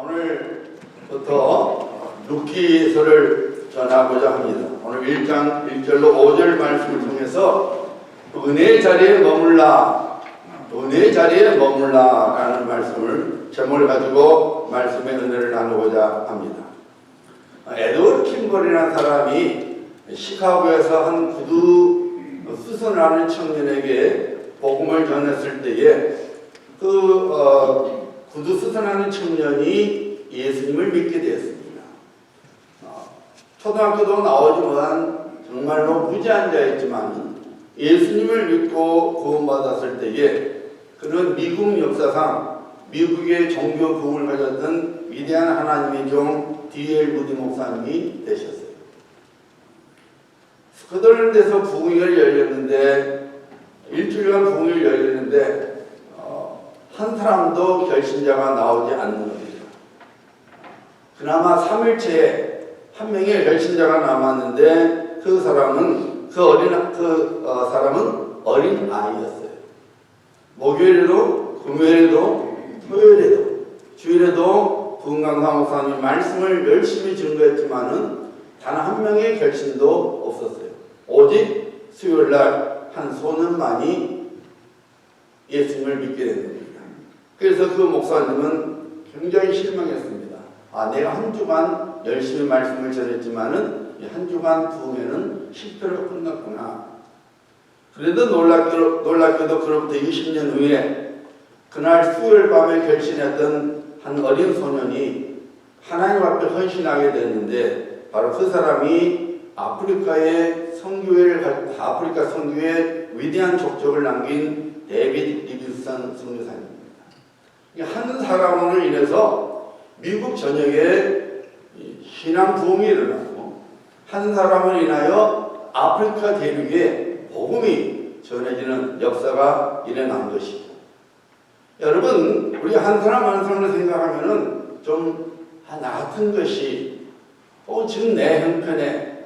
오늘부터 룻기서를 전하고자 합니다. 오늘 1장 1절로 5절 말씀을 통해서 은혜의 자리에 머물라, 은혜의 자리에 머물라 라는 말씀을 제목을 가지고 말씀의 은혜를 나누고자 합니다. 에드워드 킴벌이라는 사람이 시카고에서 한 구두 수선하는 청년에게 복음을 전했을 때에 구두 수선하는 청년이 예수님을 믿게 되었습니다. 초등학교도 나오지 못한 정말로 무지한 자였지만 예수님을 믿고 구원받았을 때에 그는 미국 역사상 미국의 종교 부흥을 가졌던 위대한 하나님의 종 D.L. 무디 목사님이 되셨어요. 스코틀랜드에서 부흥회가 열렸는데 일주일간 부흥회가 열렸는데 한 사람도 결신자가 나오지 않는 겁니다. 그나마 3일째에 한 명의 결신자가 남았는데 그 사람은 어린 아이였어요. 목요일에도, 금요일에도, 토요일에도, 주일에도 부흥강사 목사님 말씀을 열심히 증거했지만은 단 한 명의 결신도 없었어요. 오직 수요일날 한 소년만이 예수님을 믿게 된 겁니다. 그래서 그 목사님은 굉장히 실망했습니다. 내가 한 주간 열심히 말씀을 전했지만은 한 주간 부흥회는 실패로 끝났구나. 그래도 놀랍게도 그로부터 20년 후에 그날 수요일 밤에 결신했던 한 어린 소년이 하나님 앞에 헌신하게 됐는데 바로 그 사람이 아프리카 선교의 위대한 족적을 남긴 데이비드 리비슨 선교사입니다. 한 사람으로 인해서 미국 전역에 신앙 부흥이 일어나고 한 사람을 인하여 아프리카 대륙에 복음이 전해지는 역사가 일어난 것이죠. 여러분, 우리 한 사람을 생각하면은 좀 나 같은 것이 지금 내 형편에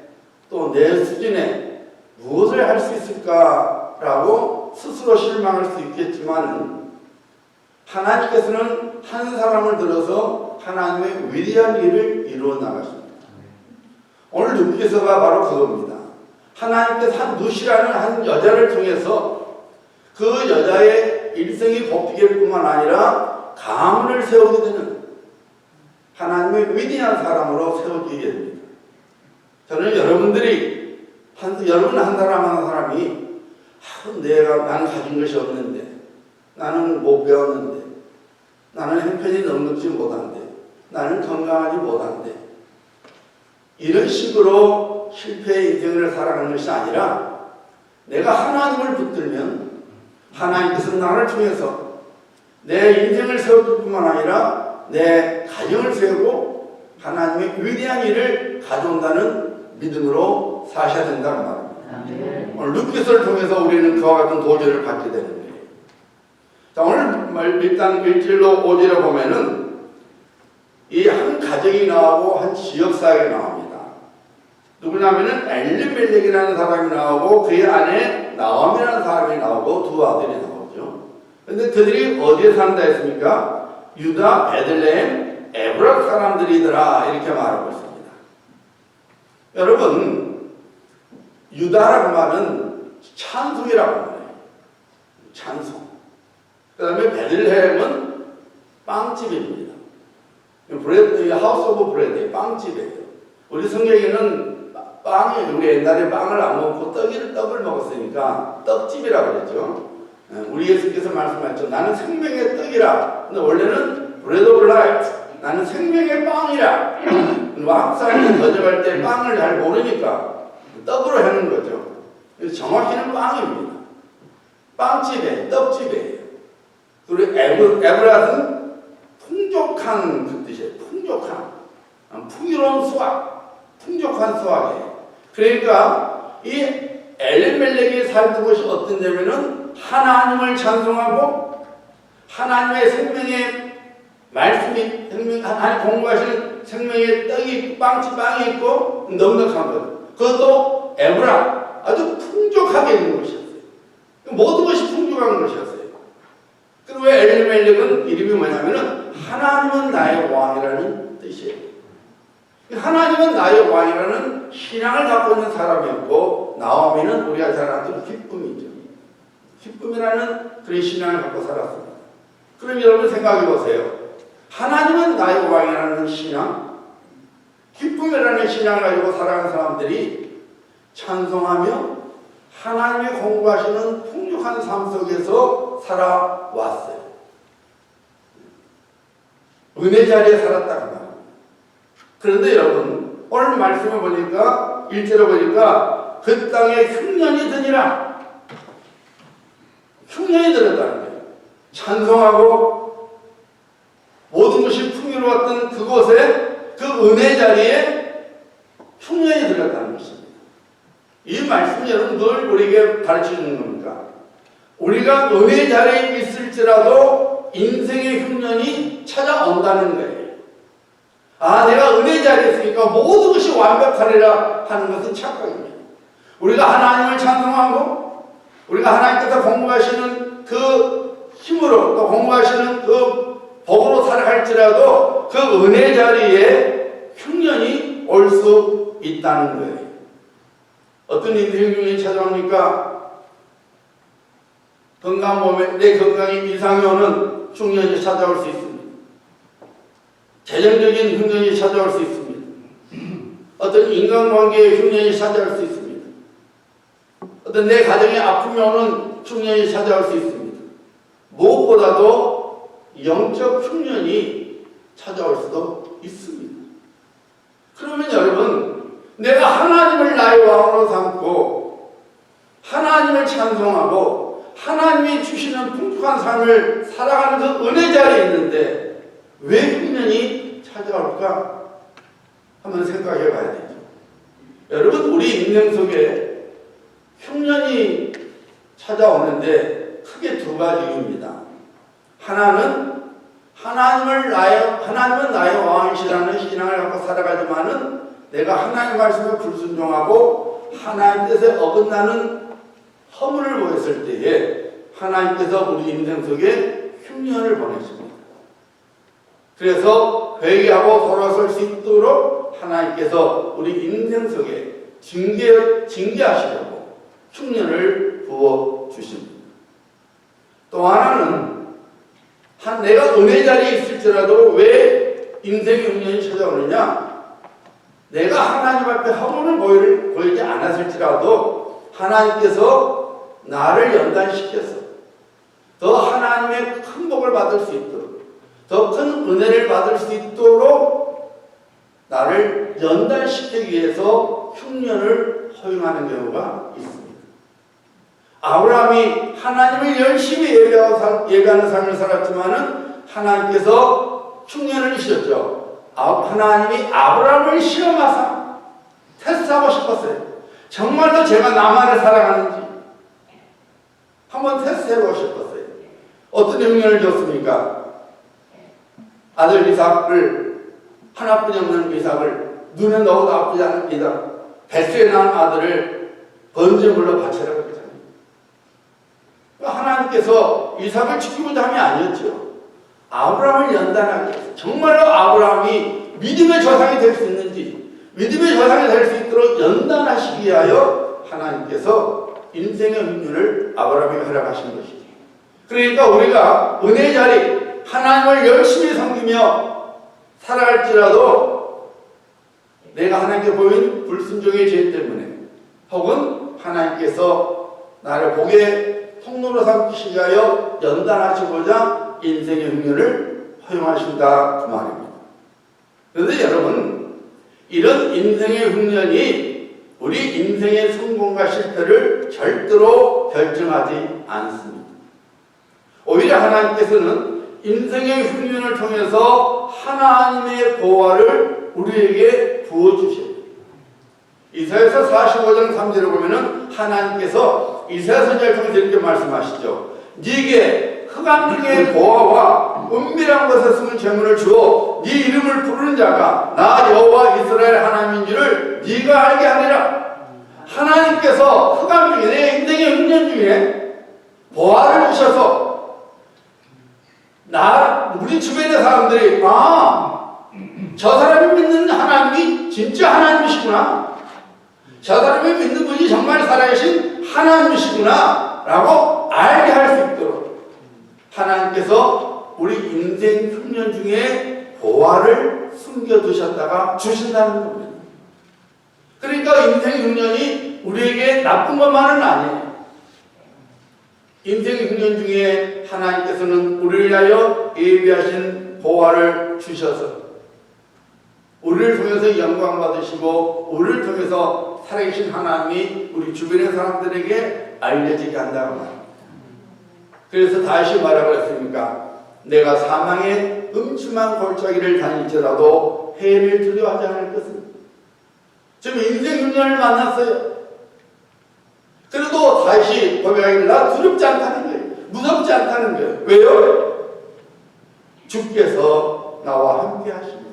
또 내 수준에 무엇을 할 수 있을까라고 스스로 실망할 수 있겠지만 하나님께서는 한 사람을 들어서 하나님의 위대한 일을 이루어 나가십니다. 오늘 룻기서가 바로 그겁니다. 하나님께서 한 누시라는 한 여자를 통해서 그 여자의 일생이 복되게 뿐만 아니라 가문을 세우게 되는 하나님의 위대한 사람으로 세워지게 됩니다. 저는 여러분 한 사람이 나는 가진 것이 없는데, 나는 못 배웠는데, 나는 형편이 넉넉지 못한데, 나는 건강하지 못한데, 이런 식으로 실패의 인생을 살아가는 것이 아니라 내가 하나님을 붙들면 하나님께서 나를 통해서 내 인생을 세울 뿐만 아니라 내 가정을 세우고 하나님의 위대한 일을 가져온다는 믿음으로 사셔야 된다는 말입니다. 오늘 룻기서를 통해서 우리는 그와 같은 도전을 받게 되는 거예요. 자, 오늘 일단 1절로 5절에 보면은 이 한 가정이 나오고 한 지역사회가 나옵니다. 누구냐면은 엘리멜렉이라는 사람이 나오고 그의 아내 나오미라는 사람이 나오고 두 아들이 나오죠. 그런데 그들이 어디에 산다 했습니까? 유다, 베들레헴, 에브라 사람들이더라 이렇게 말하고 있습니다. 여러분, 유다라고 말은 찬송이라고 말해요. 찬송. 그 다음에 베들레헴은 빵집입니다. 하우스 오브 브레드, 빵집이에요. 우리 성경에는 우리 옛날에 빵을 안 먹고 떡을 먹었으니까 떡집이라고 그랬죠. 우리 예수께서 말씀하셨죠. 나는 생명의 떡이라. 근데 원래는 브레드 오브 라이프, 나는 생명의 빵이라. 한국 사람이 거절할 때 빵을 잘 모르니까 떡으로 하는 거죠. 정확히는 빵입니다. 빵집에, 떡집이에요. 그리고 에브랏은 풍족한 그 뜻이에요. 풍요로운 수확, 풍족한 수확이에요. 그러니까 이 엘리멜렉이 살던 곳이 어떤 데면은 하나님을 찬송하고 하나님의 생명의 말씀이 하나님 공부하시는 생명의 떡이 있고 빵이 있고 넉넉한 것. 그것도 에브라 아주 풍족하게 있는 것이었어요. 모든 것이 풍족한 것이었어요. 그리고 엘리멜렉은 이름이 뭐냐면은 하나님은 나의 왕이라는 뜻이에요. 하나님은 나의 왕이라는 신앙을 갖고 있는 사람이었고, 나오미는 우리가 잘 아는 기쁨이죠. 기쁨이라는 그런 신앙을 갖고 살았습니다. 그럼 여러분 생각해 보세요. 하나님은 나의 왕이라는 신앙, 기쁨이라는 신앙을 가지고 살아가는 사람들이 찬송하며 하나님이 공부하시는 풍족한 삶 속에서 살아왔어요. 은혜 자리에 살았다고 말합니다. 그런데 여러분, 오늘 말씀을 보니까 1절에 보니까 그 땅에 흉년이 드니라. 흉년이 들었다는 거예요. 찬송하고 모든 것이 풍요로웠던 그곳에, 그 은혜 자리에 흉년이 들었다는 것입니다. 이 말씀이 여러분 늘 우리에게 가르치는 겁니까? 우리가 은혜 자리에 있을지라도 인생의 흉년이 찾아온다는 거예요. 아, 내가 은혜 자리에 있으니까 모든 것이 완벽하리라 하는 것은 착각입니다. 우리가 하나님을 찬송하고 우리가 하나님께서 공부하시는 그 힘으로 또 공부하시는 그 복으로 살아갈지라도 그 은혜 자리에 흉년이 올 수 있다는 거예요. 어떤 인생 흉년이 찾아옵니까? 건강 몸에 내 건강에 이상이 오는 흉년이 찾아올 수 있습니다. 재정적인 흉년이 찾아올 수 있습니다. 어떤 인간관계의 흉년이 찾아올 수 있습니다. 어떤 내 가정에 아픔이 오는 흉년이 찾아올 수 있습니다. 무엇보다도 영적 흉년이 찾아올 수도 있습니다. 그러면 여러분, 내가 하나님을 나의 왕으로 삼고 하나님을 찬송하고 하나님이 주시는 풍족한 삶을 살아가는 그 은혜 자리에 있는데 왜 흉년이 찾아올까? 한번 생각해 봐야 되죠. 여러분, 우리 인생 속에 흉년이 찾아오는데 크게 두 가지 이유입니다. 하나는 하나님은 나의 왕이시라는 신앙을 갖고 살아가지만은 내가 하나님 말씀에 불순종하고 하나님 뜻에 어긋나는 허물을 보였을 때에 하나님께서 우리 인생 속에 흉년을 보내십니다. 그래서 회개하고 돌아설 수 있도록 하나님께서 우리 인생 속에 징계하시려고 흉년을 부어주십니다. 또 하나는 내가 은혜 자리에 있을지라도 왜 인생의 흉년이 찾아오느냐? 내가 하나님 앞에 허물을 보이지 않았을지라도 하나님께서 나를 연단시켜서 더 하나님의 큰 복을 받을 수 있도록, 더 큰 은혜를 받을 수 있도록 나를 연단시키기 위해서 흉년을 허용하는 경우가 있습니다. 아브라함이 하나님을 열심히 예배하는 삶을 살았지만은 하나님께서 흉년을 주셨죠. 하나님이 아브라함을 시험하사 테스트하고 싶었어요. 정말로 제가 나만을 사랑하는지 한번 테스트해보고 싶었어요. 어떤 흉년을 줬습니까? 아들 이삭을, 하나뿐이 없는 이삭을, 눈에 넣어도 아프지 않은 이삭, 뱃속에 낳은 아들을 번제물로 바치라고 했잖아요. 하나님께서 이삭을 지키고자 함이 아니었죠. 아브라함을 연단하기 위해서, 정말로 아브라함이 믿음의 조상이 될 수 있는지, 믿음의 조상이 될 수 있도록 연단하시기 위하여 하나님께서 인생의 흉년을 아브라함에게 허락하신 것이죠. 그러니까 우리가 은혜 자리, 하나님을 열심히 섬기며 살아갈지라도 내가 하나님께 보인 불순종의 죄 때문에 혹은 하나님께서 나를 복의 통로로 삼기시기 위하여 연단하시고자 인생의 흉년을 허용하신다 그 말입니다. 그런데 여러분, 이런 인생의 흉년이 우리 인생의 성공과 실패를 절대로 결정하지 않습니다. 오히려 하나님께서는 인생의 흉년을 통해서 하나님의 보화를 우리에게 부어주셔요. 이사야서 45장 3절을 보면은 하나님께서 이사야 선지자를 통해서 이렇게 말씀하시죠. 네게 흑암중의 보화와 은밀한 곳에 숨은 재물을 주어 네 이름을 부르는 자가 나 여호와 이스라엘 하나님인 줄을 네가 알게 하리라. 하나님께서 흑암중에 내 인생의 흉년 중에 보화를 주셔서 우리 주변의 사람들이 저 사람이 믿는 하나님이 진짜 하나님이시구나, 저 사람이 믿는 분이 정말 살아계신 하나님이시구나 라고 알게 할 수 있도록 하나님께서 우리 인생 흉년 중에 보화를 숨겨두셨다가 주신다는 겁니다. 그러니까 인생 흉년이 우리에게 나쁜 것만은 아니에요. 인생 흉년 중에 하나님께서는 우리를 위하여 예비하신 보화를 주셔서 우리를 통해서 영광 받으시고 우리를 통해서 살아계신 하나님이 우리 주변의 사람들에게 알려지게 한다고 말합니다. 그래서 다시 뭐라고 했습니까? 내가 사망의 음침한 골짜기를 다닐지라도 해를 두려워하지 않을 것은. 지금 인생 흉년을 만났어요. 그래도 다시 고백하기를 나 두렵지 않다는 거예요. 무섭지 않다는 거예요. 왜요? 주께서 나와 함께 하십니다.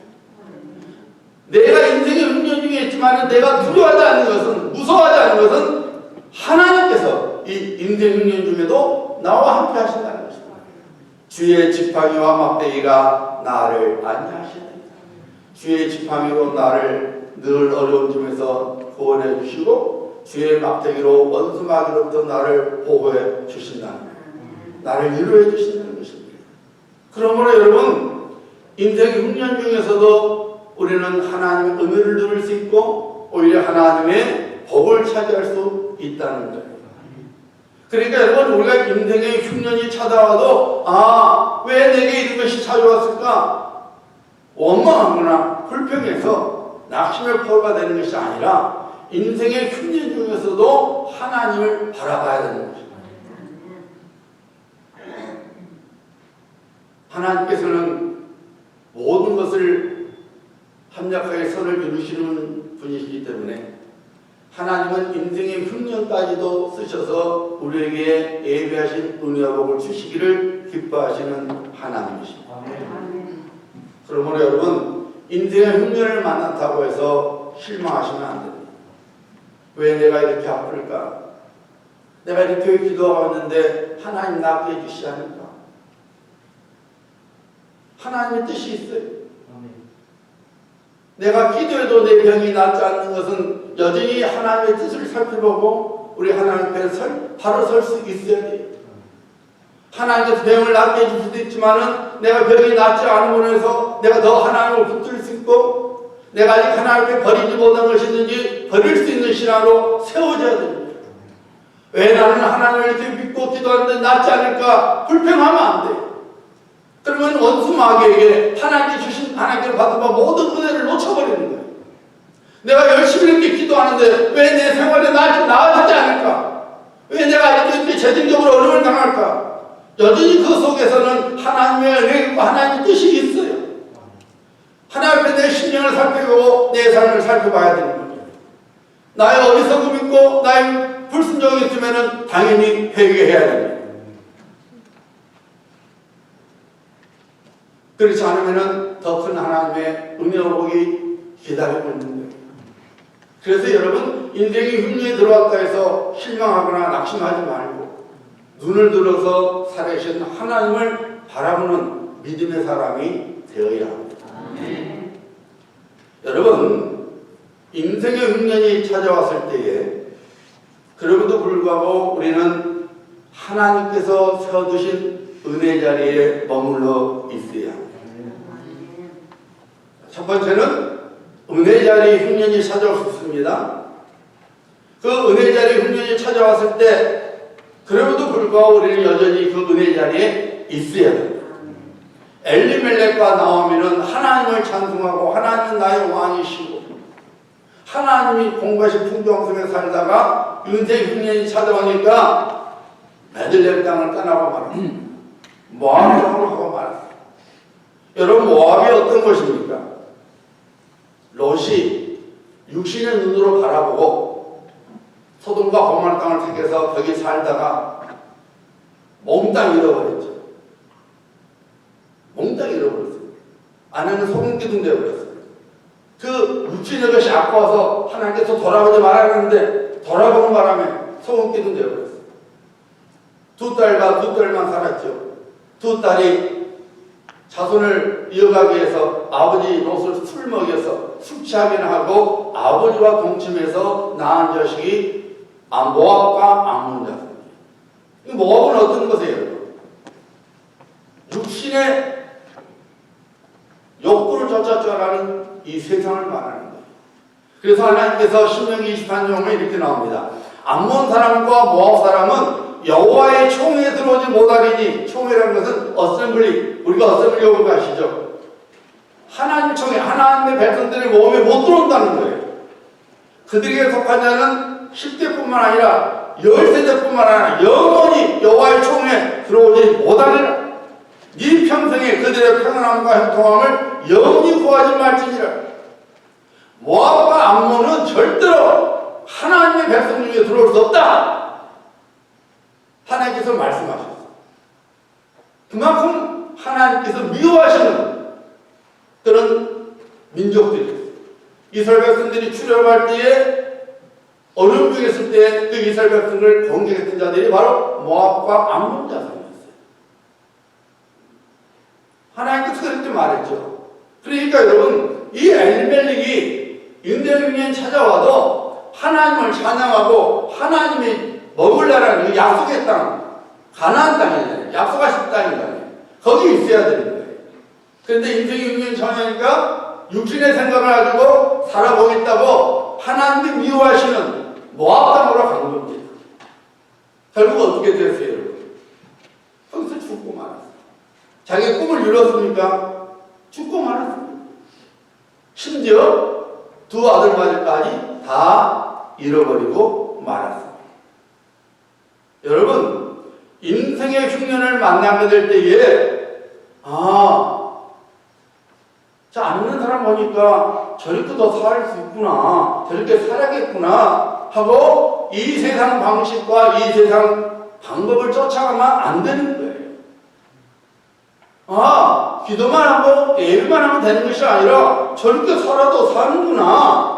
내가 인생의 흉년 중에 있지만 내가 두려워하지 않는 것은, 무서워하지 않는 것은 하나님께서 이 인생 흉년 중에도 나와 함께 하신다는 것입니다. 주의 지팡이와 막대기가 나를 안위하시다. 주의 지팡이로 나를 늘 어려운 점에서 구원해 주시고 주의 막대기로 원수 마귀로부터 나를 보호해 주신다는 거예요. 나를 위로해 주신다는 것입니다. 그러므로 여러분, 인생 흉년 중에서도 우리는 하나님의 은혜를 누릴 수 있고 오히려 하나님의 복을 차지할 수 있다는 거예요. 그러니까 여러분, 우리가 인생의 흉년이 찾아와도 왜 내게 이런 것이 찾아왔을까? 원망하거나 불평해서 낙심의 포로가 되는 것이 아니라 인생의 흉년 중에서도 하나님을 바라봐야 되는 것입니다. 하나님께서는 모든 것을 합력하게 선을 이루시는 분이시기 때문에 하나님은 인생의 흉년까지도 쓰셔서 우리에게 예비하신 은혜와 복을 주시기를 기뻐하시는 하나님이십니다. 그러므로 여러분, 인생의 흉년을 만났다고 해서 실망하시면 안 됩니다. 왜 내가 이렇게 아플까? 내가 이렇게 기도하고 있는데 하나님 낫게 해주시지 않을까? 하나님의 뜻이 있어요. 내가 기도해도 내 병이 낫지 않는 것은 여전히 하나님의 뜻을 살펴보고 우리 하나님 앞에 바로 설 수 있어야 돼요. 하나님께서 병을 낫게 해줄 수도 있지만은 내가 병이 낫지 않음으로 해서 내가 더 하나님을 붙들 수 있고 내가 아직 하나님 앞에 버리지 못한 것이 있는지 버릴 수 있는 신앙으로 세워져야 됩니다. 왜 나는 하나님을 이렇게 믿고 기도하는데 낫지 않을까? 불평하면 안 돼요. 그러면 원수 마귀에게 하나님께 주신, 하나님께 받은 모든 은혜를 놓쳐버리는 거예요. 내가 열심히 이렇게 기도하는데 왜 내 생활에 나아지지 않을까? 왜 내가 이렇게 재정적으로 어려움을 당할까? 여전히 그 속에서는 하나님의 은혜고 하나님의 뜻이 있어요. 하나님 앞에 내 심령을 살펴보고 내 삶을 살펴봐야 되는 거죠. 나의 어리석음이 있고 나의 불순종이 있으면 당연히 회개해야 됩니다. 그렇지 않으면 더 큰 하나님의 은혜와 복이 기다리고 있는 거예요. 그래서 여러분, 인생이 흉년에 들어왔다 해서 실망하거나 낙심하지 말고 눈을 들어서 살아계신 하나님을 바라보는 믿음의 사람이 되어야 합니다. 여러분, 인생의 흉년이 찾아왔을 때에 그럼에도 불구하고 우리는 하나님께서 세워두신 은혜 자리에 머물러 있어야 합니다. 첫 번째는 은혜 자리 흉년이 찾아올 수 있습니다. 그 은혜 자리 흉년이 찾아왔을 때 그럼에도 불구하고 우리는 여전히 그 은혜 자리에 있어야 됩니다. 엘리멜렉과 나오미는 하나님을 찬송하고 하나님은 나의 왕이시고 하나님이 공부하신 풍성성에 살다가 인생 흉년이 찾아오니까 베들레헴 땅을 떠나고 말았습니다. 모압 땅으로 하고 말았어요. 여러분, 모압이 어떤 것입니까? 롯이 육신의 눈으로 바라보고 소돔과 고모라 땅을 택해서 거기 살다가 몽땅 잃어버렸죠. 몽땅 잃어버렸어요. 아내는 소금기둥 되어버렸어요. 그 육신의 것이 아까워서 하나님께서 돌아보지 말았는데 돌아보는 바람에 소금기둥 되어버렸어요. 두 딸과 두 딸만 살았죠. 두 딸이 자손을 이어가기 위해서 아버지 노릇을 술 먹여서 술 취하게나 하고 아버지와 동침해서 낳은 자식이 모압과 암몬 자손이에요. 이 모압은 어떤 것이에요? 육신의 욕구를 쫓아쫓아가는 이 세상을 말하는 거예요. 그래서 하나님께서 신명기 23장에 이렇게 나옵니다. 암몬 사람과 모압 사람은 여호와의 총에 들어오지 못하리니, 총회라는 것은 어셈블리, 우리가 어셈블리라고 가시죠. 하나님 총회, 하나님의 백성들의 모험에 못 들어온다는 거예요. 그들에게 속한 자는 10대뿐만 아니라 10세대뿐만 아니라 영원히 여호와의 총회에 들어오지 못하리라. 네 평생에 그들의 평안함과 형통함을 영원히 구하지 말지니라. 모압과 암몬은 절대로 하나님의 백성 중에 들어올 수 없다. 하나님께서 말씀하셨어요. 그만큼 하나님께서 미워하시는 그런 민족들이었어요. 이스라엘 백성들이 출애굽할 때에 어려움 중에 있을 때 그 이스라엘 백성을 공격했던 자들이 바로 모압과 암몬 자손이었어요. 하나님께서 그렇게 말했죠. 그러니까 여러분, 이 엘리멜렉이 인대명령이 찾아와도 하나님을 찬양하고 하나님이 먹으려는 그 약속의 땅, 가나안 땅이잖아요. 약속하신 땅이잖아요. 거기 있어야 되는 거예요. 그런데 인생이 6년 전이니까 육신의 생각을 가지고 살아보겠다고 하나님이 미워하시는 모압 땅으로 간 겁니다. 결국 어떻게 됐어요, 여러분? 거기서 죽고 말았어요. 자기의 꿈을 이뤘습니까? 죽고 말았습니다. 심지어 두 아들까지 다 잃어버리고 말았습니다. 여러분, 인생의 흉년을 만나게 될 때에 앉는 사람 보니까 저렇게 더 살 수 있구나, 저렇게 살아야겠구나 하고 이 세상 방식과 이 세상 방법을 쫓아가면 안 되는 거예요. 기도만 하고 예배만 하면 되는 것이 아니라 저렇게 살아도 사는구나.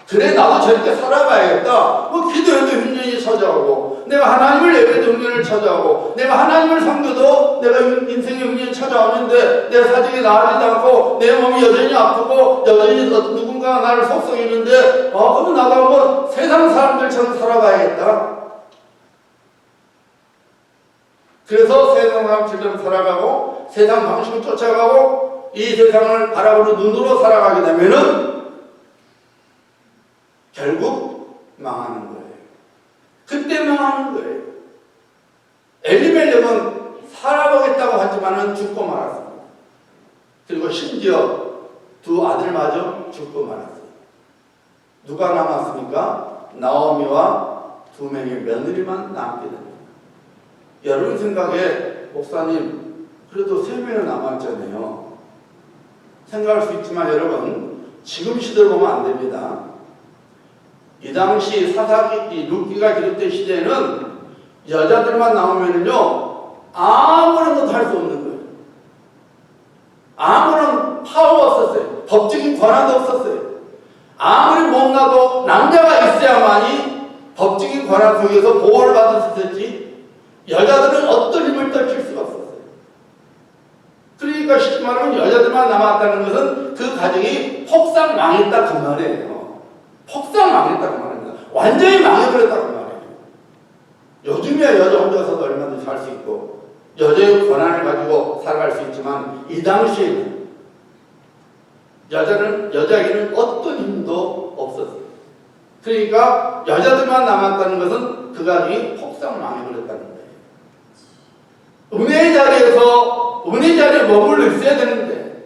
그래, 나도 저렇게 살아봐야겠다. 기도해도 흉년이 찾아오고, 내가 하나님을 예배도 흉년을 찾아오고, 내가 하나님을 섬겨도 내가 인생의 흉년이 찾아오는데 내 사정이 나아지지 않고 내 몸이 여전히 아프고 여전히 누군가가 나를 속삭이는데 그럼 나도 한번 세상 사람들처럼 살아봐야겠다. 그래서 세상 사람처럼 살아가고 세상 방식을 쫓아가고 이 세상을 바라보는 눈으로 살아가게 되면은 결국 망하는 거예요. 그때 망하는 거예요. 엘리멜렉은 살아보겠다고 하지만은 죽고 말았습니다. 그리고 심지어 두 아들마저 죽고 말았어요. 누가 남았습니까? 나오미와 두 명의 며느리만 남게 됩니다. 여러분 생각에 목사님 그래도 세 명이 남았잖아요. 생각할 수 있지만 여러분 지금 시대를 보면 안 됩니다. 이 당시 사사기 룻기가 기록된 시대에는 여자들만 나오면은요 아무런 것도 할 수 없는 거예요. 아무런 파워가 없었어요. 법적인 권한도 없었어요. 아무리 못나도 남자가 있어야만이 법적인 권한 속에서 보호를 받을 수 있었지 여자들은 어떤 힘을 떨칠 수가 없었어요. 그러니까 쉽게 말하면 여자들만 남았다는 것은 그 가정이 폭삭 망했다 그 말이에요. 폭삭 망했다 그 말입니다. 완전히 망해버렸다 그 말이에요. 요즘이야 여자 혼자서도 얼마든지 살 수 있고 여자의 권한을 가지고 살아갈 수 있지만 이 당시에는 여자에게는 어떤 힘도 없었어요. 그러니까 여자들만 남았다는 것은 그 가정이 폭삭 망해버렸다는 거예요. 은혜의 자리에 머물러 있어야 되는데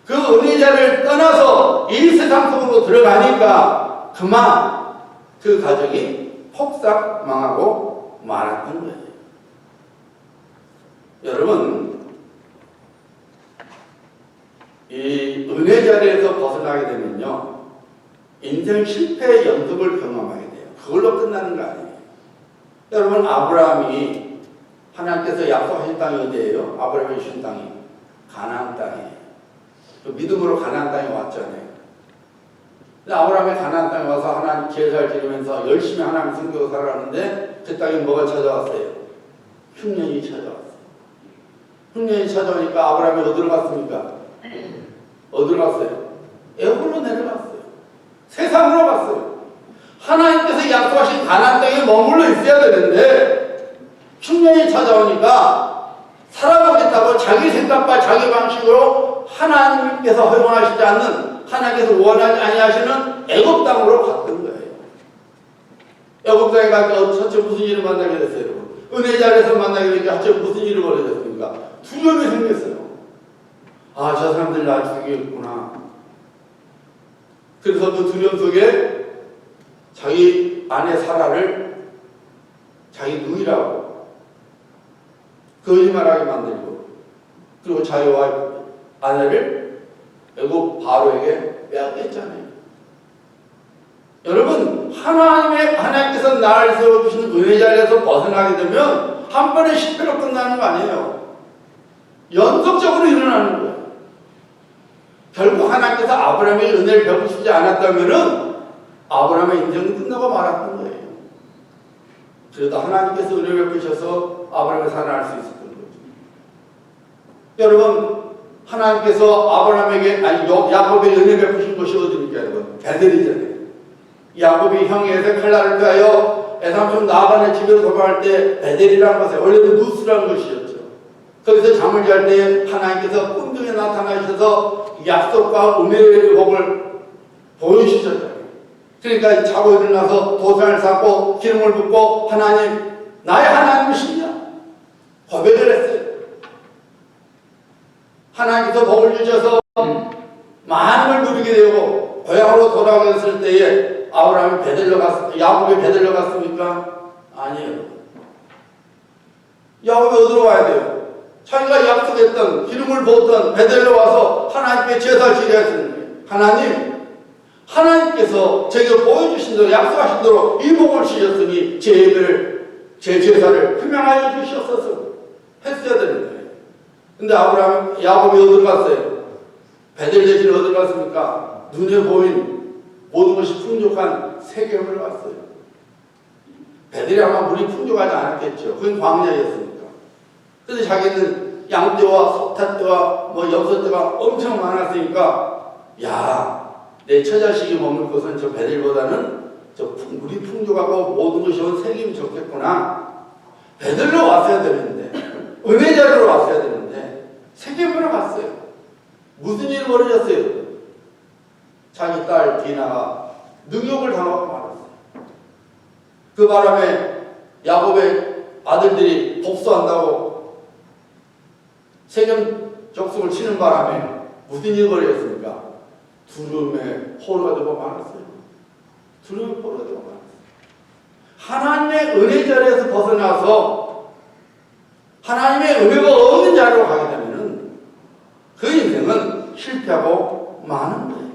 그 은혜의 자리를 떠나서 이 세상 속으로 들어가니까 그만 그 가정이 폭삭 망하고 말았던 거예요. 여러분 이 은혜 자리에서 벗어나게 되면요 인생 실패의 연속을 경험하게 돼요. 그걸로 끝나는 거 아니에요. 여러분 아브라함이 하나님께서 약속하신 땅이 어디예요? 아브라함이 주신 땅이 가나안 땅이에요. 그 믿음으로 가나안 땅에 왔잖아요. 근데 아브라함이 가나안 땅에 와서 하나님 제사를 지내면서 열심히 하나님 섬기고 살았는데 그 땅에 뭐가 찾아왔어요? 흉년이 찾아왔어요. 흉년이 찾아오니까 아브라함이 어디로 갔습니까? 어디로 갔어요? 애굽으로 내려갔어요. 세상으로 갔어요. 하나님께서 약속하신 가나안 땅에 머물러 있어야 되는데 흉년이 찾아오니까 살아보겠다고 자기 생각과 자기 방식으로 하나님께서 허용하시지 않는, 하나님께서 원하지 아니하시는 애굽 땅으로 갔던 거예요. 애굽 땅에 가서 첫째 무슨 일을 만나게 됐어요, 여러분? 은혜 자리에서 만나게 되니까 첫째 무슨 일을 벌어졌습니까? 두려움이 생겼어요. 아, 저 사람들 나 죽이겠구나. 그래서 그 두려움 속에 자기 아내 사라를 자기 누이라고 거짓말하게 만들고, 그리고 자기 아내를 애굽 바로에게 빼앗겼잖아요. 여러분, 하나님께서 나를 세워주신 은혜 자리에서 벗어나게 되면 한 번의 실패로 끝나는 거 아니에요. 연속적으로 일어나는 거예요. 결국 하나님께서 아브라함에게 은혜를 베푸시지 않았다면은 아브라함의 인생은 끝나고 말았던 거예요. 그래도 하나님께서 은혜를 베푸셔서 아브라함을 살아날 수 있었던 거죠. 여러분, 하나님께서 아브라함에게, 야곱에게 은혜 베푸신 것이 어디입니까, 여러분? 베델이잖아요. 야곱이 형이 에서 칼날을 펴하여 에삼촌 나반의 집에서 도망할 때 베델이라는 것에 원래는 누스라는 것이었죠. 거기서 잠을 잘 때 하나님께서 꿈 중에 나타나셔서 약속과 은혜의 복을 보여주셨잖아요. 그러니까 자고 일어나서 도상을 쌓고 기름을 붓고 하나님, 나의 하나님이시냐 고백을 했어요. 하나님께서 복을 주셔서 많은 걸 누리게 되고 고향으로 돌아가게 됐을 때에 아브라함이 야곱이 베들로 갔습니까? 아니에요. 야곱이 어디로 가야 돼요? 자기가 약속했던, 기름을 부었던 베델로 와서 하나님께 제사를 지내야 되는 거예요. 하나님께서 제게 보여주신 대로, 약속하신 대로 이 복을 주셨으니 제 예배를, 제 제사를 분명하여 주시옵소서 했어야 되는 거예요. 근데 야곱이 어디로 갔어요? 베델 대신 어디로 갔습니까? 눈에 보인 모든 것이 풍족한 세겜으로 갔어요. 베델이 아마 물이 풍족하지 않았겠죠. 그건 광야였으니까. 그래서 자기는 양떼와 석탄떼와 염소떼가 엄청 많았으니까, 야, 내 처자식이 머물 곳은 저 베델보다는 저 물이 풍족하고 모든 것이 온 세겜이 좋겠구나. 베델로 왔어야 되는데, 은혜 자리로 왔어야 되는데 세겜으로 갔어요. 무슨 일이 벌어졌어요? 자기 딸 디나가 능욕을 당하고 말았어요. 그 바람에 야곱의 아들들이 복수한다고 세겜 족속을 치는 바람에 무슨 일이 벌어졌습니까? 두려움에 포로가 되고 말았어요. 두려움에 포로가 되고 말았어요. 하나님의 은혜 자리에서 벗어나서 하나님의 은혜가 없는 자리로 가게 되면은 그 인생은 실패하고 마는 거예요.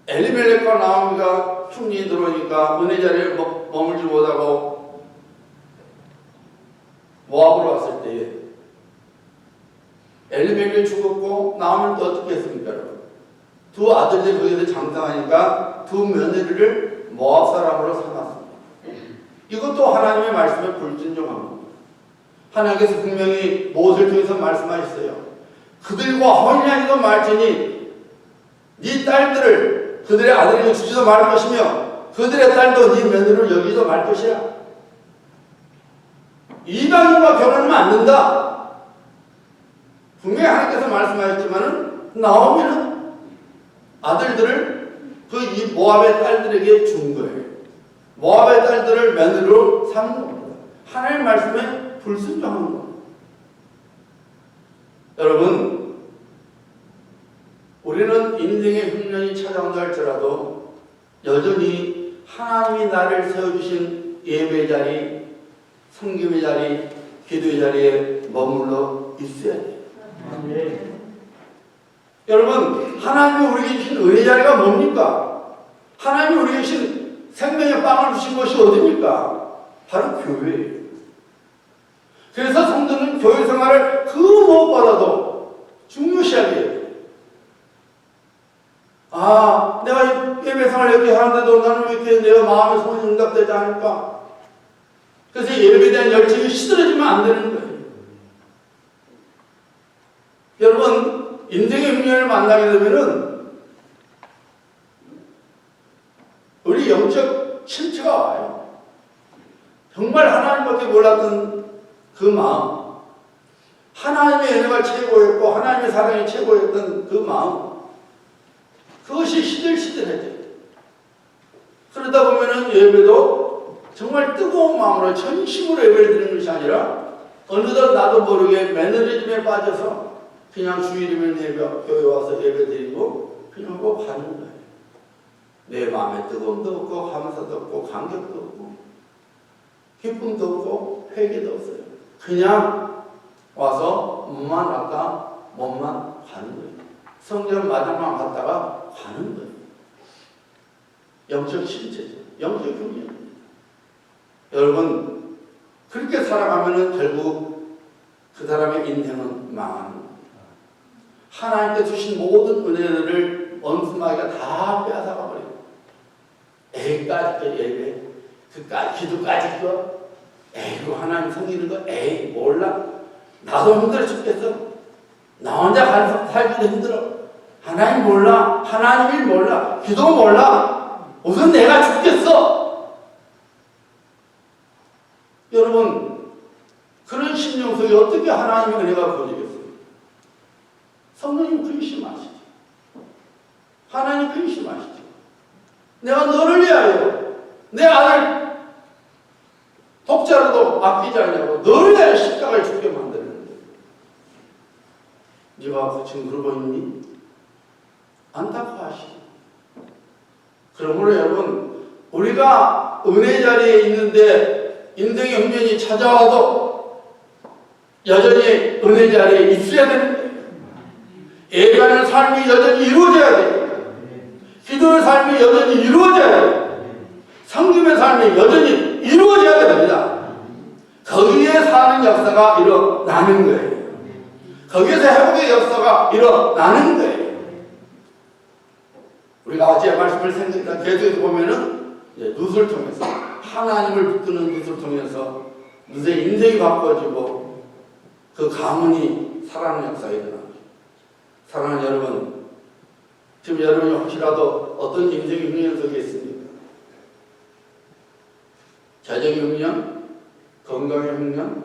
엘리멜렉과 나오미가 흉년이 들어오니까 은혜 자리에 머물지 못하고 모압으로 왔을 때에 엘리멜렉이 죽었고 나오미는 또 어떻게 했습니까? 두 아들들이 거기서 장사하니까 두 며느리를 모압 사람으로 삼았습니다. 이것도 하나님의 말씀에 불순종한 겁니다. 하나님께서 분명히 모세를 통해서 말씀하셨어요. 그들과 혼인하기도 말지니 네 딸들을 그들의 아들에게 주지도 말 것이며 그들의 딸도 네 며느리를 여기지도 말 것이야. 이방인과 결혼하면 안 된다. 분명히 하나님께서 말씀하셨지만은 나오미는 아들들을 이 모압의 딸들에게 준 거예요. 모압의 딸들을 며느리로 삼은 겁니다. 하나님의 말씀에 불순종하는 겁니다. 여러분, 우리는 인생의 흉년이 찾아온다 할지라도 여전히 하나님이 나를 세워주신 예배 자리, 성김의 자리, 기도의 자리에 머물러 있어야 돼요. 여러분, 하나님이 우리에게 주신 은혜 자리가 뭡니까? 하나님이 우리에게 주신 생명의 빵을 주신 것이 어디입니까? 바로 교회예요. 그래서 성도는 교회 생활을 그 무엇보다도 중요시하게 해요. 아, 내가 예배 생활을 이렇게 하는데도 나는 왜 이렇게 내 마음의 소원이 응답되지 않을까? 그래서 예배에 대한 열정이 시들어지면 안 되는 거예요. 여러분, 인생의 흉년을 만나게 되면은 우리 영적 실체가 와요. 정말 하나님밖에 몰랐던 그 마음, 하나님의 은혜가 최고였고 하나님의 사랑이 최고였던 그 마음, 그것이 시들시들해져요. 그러다 보면은 예배도 정말 뜨거운 마음으로 전심으로 예배를 드리는 것이 아니라 어느덧 나도 모르게 매너리즘에 빠져서 그냥 주일이면 교회 와서 예배 드리고 그냥 하고 가는 거예요. 내 마음에 뜨거움도 없고 감사도 없고 감격도 없고 기쁨도 없고 회개도 없어요. 그냥 와서 몸만 왔다 몸만 가는 거예요. 성전 마당만 갔다가 가는 거예요. 영적 실체죠. 영적 흉년. 여러분, 그렇게 살아가면은 결국 그 사람의 인생은 망하는 거예요. 하나님께 주신 모든 은혜를 원수마귀가 다 빼앗아가 버려요. 에이까지 예배, 기도까지 에이고 하나님 섬기는 거 에이 몰라. 나도 힘들어 죽겠어. 나 혼자 살기도 힘들어. 하나님 몰라. 하나님 일 몰라. 기도 몰라. 우선 내가 죽겠어. 여러분, 그런 심령 속에 어떻게 하나님의 은혜가 부어지겠어요? 성령님 근심하시죠. 하나님 근심하시죠. 내가 너를 위하여 내 아들 독자로도 아끼지 않냐고 너를 위하여 십자가를 죽게 만드는데 네가 지금 그러고 있니? 안타까워하시죠. 그러므로 여러분, 우리가 은혜 자리에 있는데 인생의 흉년이 찾아와도 여전히 은혜 자리에 있어야 되는 거예요. 예배하는 삶이 여전히 이루어져야 돼요. 기도의 삶이 여전히 이루어져야 돼요. 성김의 삶이 여전히 이루어져야 됩니다. 거기에 사는 역사가 일어나는 거예요. 거기에서 회복의 역사가 일어나는 거예요. 우리가 어제 말씀을 생각했던 계속해서 보면은 룻을 통해서 하나님을 붙드는 룻을 통해서 룻의 인생이 바꿔지고 그 가문이 살아나는 역사가 일어납니다. 사랑하는 여러분, 지금 여러분이 혹시라도 어떤 인생의 흉년 속에 있습니까? 재정의 흉년, 건강의 흉년,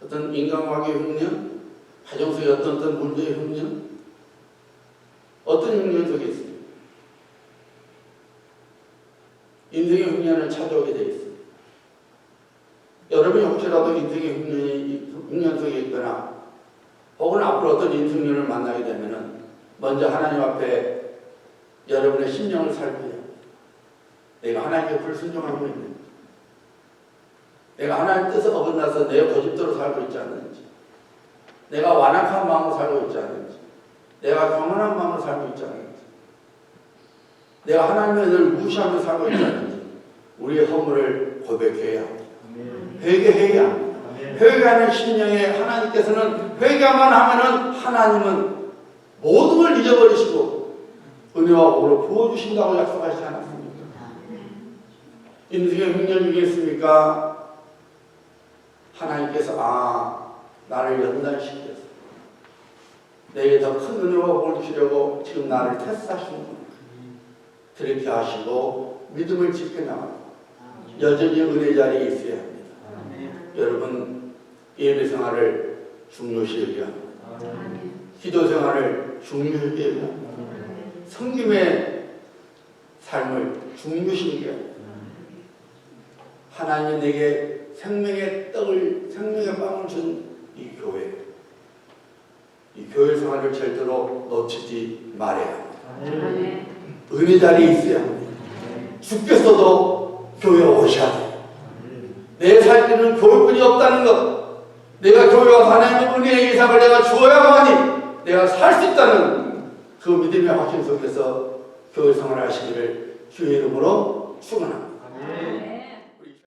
어떤 인간관계의 흉년, 가정 속에 어떤 문제의 흉년, 어떤 흉년 속에 있습니까? 인생의 흉년을 찾아오게 되어 있습니다. 여러분이 혹시라도 인생의 흉년 속에 있거나 혹은 앞으로 어떤 인생년을 만나게 되면은 먼저 하나님 앞에 여러분의 심령을 살펴야 합니다. 내가 하나님께 불순종하고 있는지, 내가 하나님 뜻에 어긋나서 내 고집대로 살고 있지 않는지, 내가 완악한 마음으로 살고 있지 않는지, 내가 경건한 마음으로 살고 있지 않는지, 내가 하나님의 은혜를 무시하며 살고 있지 않는지 우리의 허물을 고백해야 합니다. 회개해야 합니다. 회개하는 심령에 하나님께서는 회개만 하면은 하나님은 모든 걸 잊어버리시고 은혜와 복을 부어주신다고 약속하시지 않았습니까? 인생의 흉년 중에 있습니까? 하나님께서 나를 연단시켜서 내게 더 큰 은혜와 복을 주시려고 지금 나를 테스트하시는구나. 그렇게 하시고 믿음을 지켜나가고 여전히 은혜 자리에 있어야 합니다. 여러분, 예배 생활을 중요시 여겨야 합니다. 기도 생활을 중요시 여겨야 합니다. 성김의 삶을 중요시 여겨야 합니다. 하나님이 내게 생명의 빵을 준 이 교회, 이 교회 생활을 절대로 놓치지 말아야 합니다. 은혜 자리에 있어야 합니다. 주께서도 교회에 오셔야 돼요. 내 살기는 교회뿐이 없다는 것, 내가 교회 와서 하나님의 은혜의 이삭을 내가 주어야만이 내가 살 수 있다는 그 믿음의 확신 속에서 교회 생활을 하시기를 주의 이름으로 축원합니다.